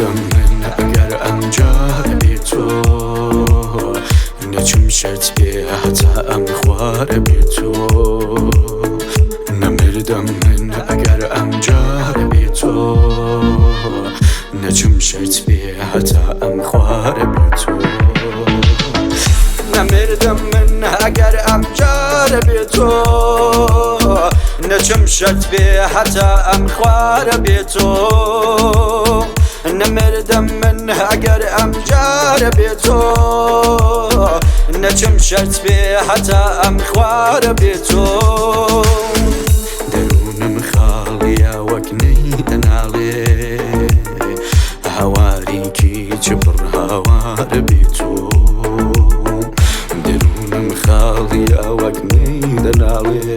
نمردم من اگر امجار بی تو نچم شرط بی حتی ام خوار بی تو نمردم من اگر امجار بی تو نچم شرط بی حتی ام خوار بی تو نمردم من اگر امجار بی تو نچم شرط بی حتی ام خوار بی تو نمردم من اگر امجار بی تو نچم شرط بی حتی ام خوار بی تو درونم خالیه وکنی نالی هواری کی چپر هوار بی تو درونم خالیه وکنی نالی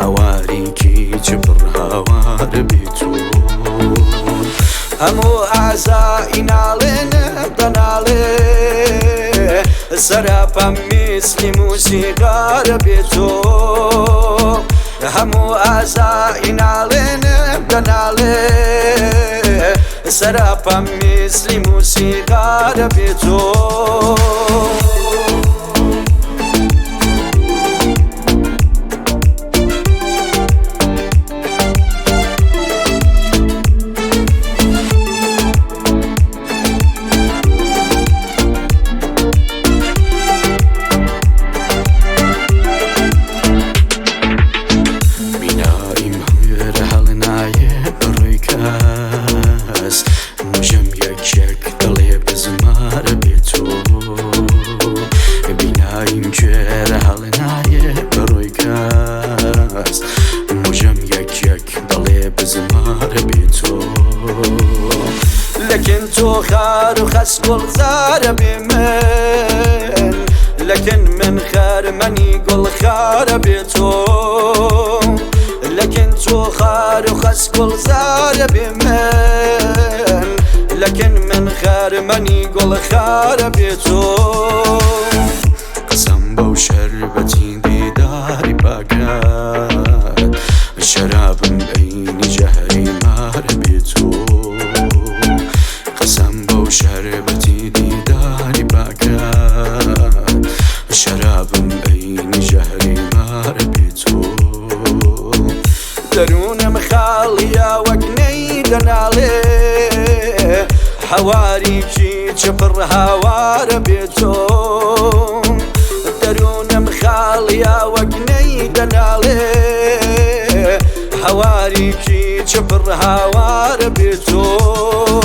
هواری کی چپر هوار بی تو همو اعزایی نالین دنالی سرابم مثل موسیقار بی تو همو اعزایی نالین دنالی سرابم مثل موسیقار بی تو لكن تو خار وخس كل زار بمن لكن من خار مني قل خار بيتو لكن تو خار وخس كل زار بمن لكن من خار مني قل خار بيتو قسم بو شربتي ديداري باقات شراب بين جهري مار بيتو قسم بو شربتي ديداري باقات شراب بين جهري مار بيتو درون مخالية وقني دنالي حواريكي جبر هوار بيتو درون مخالية وقني دنالي حواريكي جبر هوار بيتو